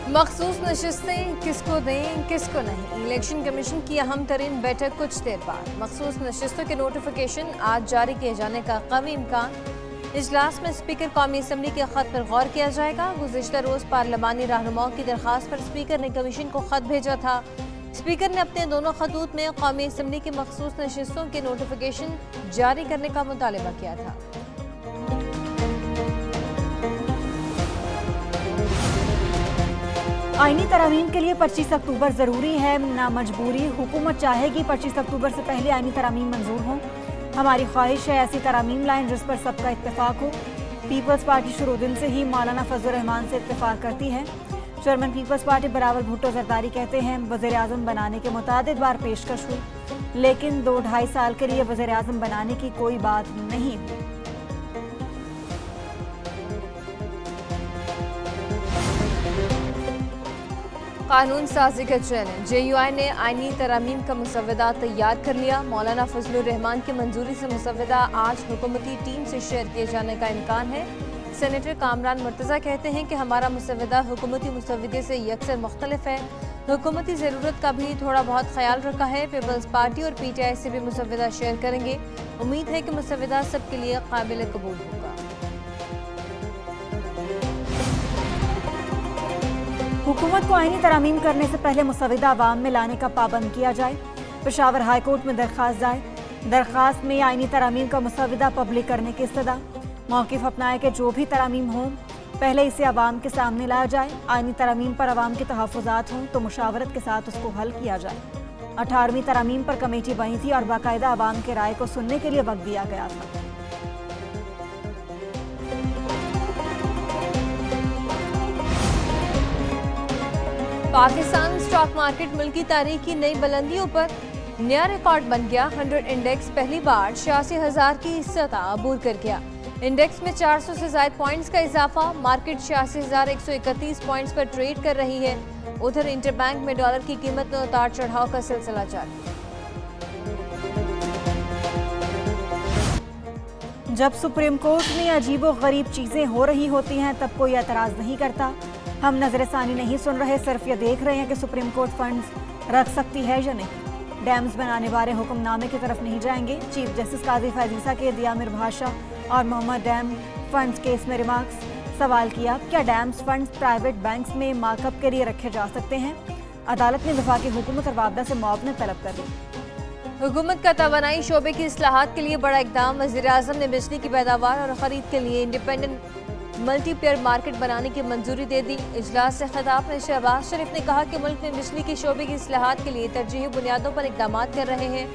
मखसूस नशिस्तें किसको दें किसको नहीं, इलेक्शन कमीशन की अहम तरीन बैठक कुछ देर बाद। मखसूस नशिस्तों के नोटिफिकेशन आज जारी किए जाने का कवी इम्कान। इजलास में स्पीकर कौमी असम्बली के खत पर गौर किया जाएगा। गुज़िश्ता रोज पार्लिमानी रहनुमाओं की दरख्वास्त पर स्पीकर ने कमीशन को खत भेजा था। स्पीकर ने अपने दोनों खतूत में कौमी असम्बली की मखसूस नशिस्तों के नोटिफिकेशन जारी करने का मुतालबा किया था। आईनी तरमीम के लिए 25 अक्टूबर ज़रूरी है, ना मजबूरी। हुकूमत चाहेगी 25 अक्टूबर से पहले आईनी तरमीम मंजूर हों। हमारी ख्वाहिश है ऐसी तरमीम लाइन जिस पर सबका इत्तेफाक हो। पीपल्स पार्टी शुरू दिन से ही मौलाना फजल रहमान से इत्तेफाक करती है। चेयरमैन पीपल्स पार्टी बिलावल भुट्टो जरदारी कहते हैं वज़ीर आज़म बनाने के मुतादिद बार पेशकश हुई, लेकिन 2-2.5 साल के लिए वज़ीर आज़म बनाने की कोई बात नहीं हुई। कानून साजी का चैलेंज। JUI ने आईनी तरमीम का मुसव्वदा तैयार कर लिया। मौलाना फजलुर रहमान की मंजूरी से मुसव्वदा आज हुकूमती टीम से शेयर किए जाने का इम्कान है। सेनेटर कामरान मुर्तज़ा कहते हैं कि हमारा मुसव्वदा हुकूमती मुसव्वदे से यकसर मुख्तलिफ है। हुकूमती ज़रूरत का भी थोड़ा बहुत ख्याल रखा है। पीपल्स पार्टी और PTI से भी मुसव्वदा शेयर करेंगे। उम्मीद है कि मुसव्वदा सबके लिए काबिल कबूल होगा। हुकूमत को आईनी तरमीम करने से पहले मुसव्वदा अवाम में लाने का पाबंद किया जाए। पेशावर हाई कोर्ट में दरख्वास्त जाए। दरख्वास्त में आईनी तरमीम का मुसव्वदा पब्लिक करने की इस्तदा। मौक़िफ़ अपनाए कि जो भी तरमीम हो पहले इसे अवाम के सामने लाया जाए। आईनी तरमीम पर अवाम के तहफ़्फ़ुज़ात हों तो मुशावरत के साथ उसको हल किया जाए। 18वीं तरमीम पर कमेटी बनी थी और बाकायदा अवाम के राय को सुनने के लिए वक्त दिया गया था। पाकिस्तान स्टॉक मार्केट मुल्की तारीख की नई बुलंदियों पर नया रिकॉर्ड बन गया। 100 इंडेक्स पहली बार 86,000 की सतह अबूर कर गया। इंडेक्स में 400 से ज़ायद पॉइंट्स का इजाफा। मार्केट 86,131 पॉइंट्स पर ट्रेड कर रही है। उधर इंटरबैंक में डॉलर की कीमत में उतार चढ़ाव का सिलसिला जारी। जब सुप्रीम कोर्ट में अजीबो गरीब चीजें हो रही होती हैं तब कोई एतराज नहीं करता। हम नजरसानी नहीं सुन रहे, सिर्फ ये देख रहे हैं कि सुप्रीम कोर्ट फंड्स रख सकती है या नहीं। डैम्स बनाने वाले हुक्मनामे की तरफ नहीं जाएंगे। चीफ जस्टिस काजी फैजीसा के दियामिर भाषा और मोहम्मद डैम फंड्स केस में रिमार्क्स। सवाल किया, क्या डैम्स फंड्स प्राइवेट बैंक्स में मार्कअप के लिए रखे जा सकते हैं? अदालत ने वफाकी हुकूमत और वापदा से मुआवनत तलब कर दी। हुकूमत का तवानाई शोबे की इस्लाहात के लिए बड़ा इकदाम। वज़ीर आज़म ने बिजली की पैदावार और खरीद के लिए इंडिपेंडेंट मल्टीप्लेयर मार्केट बनाने की मंजूरी दे दी। इजलास से खिताब में शहबाज शरीफ ने कहा कि मुल्क में बिजली के शोबे की इस्लाहात के लिए तरजीही बुनियादों पर इकदाम कर रहे हैं।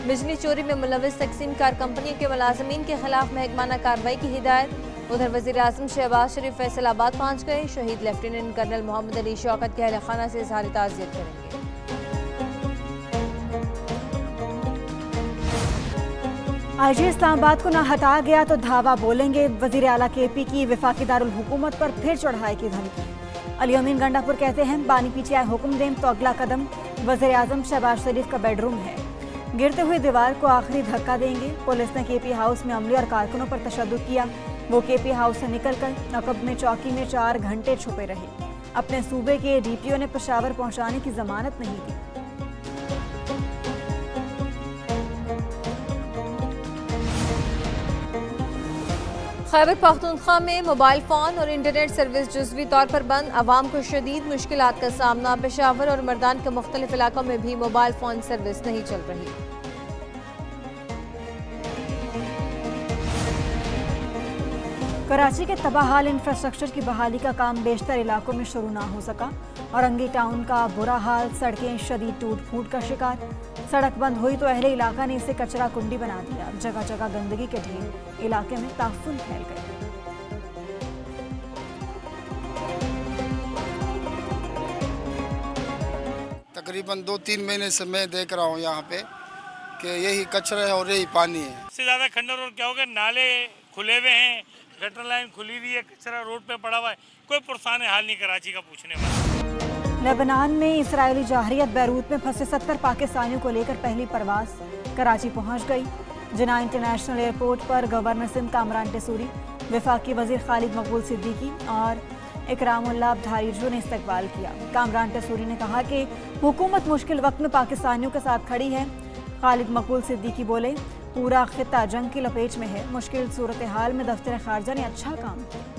बिजली चोरी में मुलविस तकसीम कार कंपनियों के मुलाजमीन के खिलाफ महकमाना कार्रवाई की हिदायत। उधर वज़ीर आज़म शहबाज शरीफ फैसलाबाद पहुँच गए। शहीद लेफ्टिनेंट कर्नल मोहम्मद अली शौकत के अहल खाना से इज़हार ताज़ियत करेंगे। IG इस्लामाबाद को ना हटाया गया तो धावा बोलेंगे। वज़ीर आला KP की वफाकी दारुल हुकूमत पर फिर चढ़ाई की धमकी। अली अमीन गंडापुर कहते हैं बानी पीछे आए हुक्म दें तो अगला कदम वज़ीर आज़म शहबाज शरीफ का बेडरूम है। गिरते हुए दीवार को आखिरी धक्का देंगे। पुलिस ने KP हाउस में अमले और कारकुनों पर तशद्दुद किया। वो KP हाउस से निकलकर नकब में चौकी में 4 घंटे छुपे रहे। अपने सूबे के DPO ने पेशावर पहुँचाने की जमानत नहीं दी। खैबर पख्तूनख्वा में मोबाइल फ़ोन और इंटरनेट सर्विस जुज़वी तौर पर बंद। आवाम को शदीद मुश्किलात का सामना। पेशावर और मर्दान के मुख्तलिफ इलाकों में भी मोबाइल फ़ोन सर्विस नहीं चल रही। कराची के तबाहाल इंफ्रास्ट्रक्चर की बहाली का काम बेशतर इलाकों में शुरू ना हो सका। औरंगी टाउन का बुरा हाल, सड़कें शदीद टूट फूट का शिकार। सड़क बंद हुई तो अहले इलाका ने इसे कचरा कुंडी बना दिया। जगह जगह गंदगी के ढेर, इलाके में ताफुन फैल गए। तकरीबन 2-3 महीने से मैं देख रहा हूँ यहाँ पे कि यही कचरा है और यही पानी है। सबसे ज़्यादा खंडर रोड क्या हो गया, नाले खुले हुए हैं, गटर लाइन खुली हुई है, कचरा रोड पे पड़ा हुआ है। कोई पुरसान हाल नहीं कराची का पूछने वाला। लेबनान में इसराइली जाहरियत बैरूत में फंसे 70 पाकिस्तानियों को लेकर पहली परवाज कराची पहुंच गई। जिना इंटरनेशनल एयरपोर्ट पर गवर्नर सिंध कामरान टेसूरी, वफाकी वजीर खालिद मकबूल सिद्दीकी और इकरामुल्लाह अब्धारीजू ने इस्तकबाल किया। कामरान टसूरी ने कहा कि हुकूमत मुश्किल वक्त में पाकिस्तानियों के साथ खड़ी है। खालिद मकबूल सिद्दीकी बोले, पूरा खिता जंग की लपेट में है। मुश्किल सूरत हाल में दफ्तर खारजा ने अच्छा काम किया।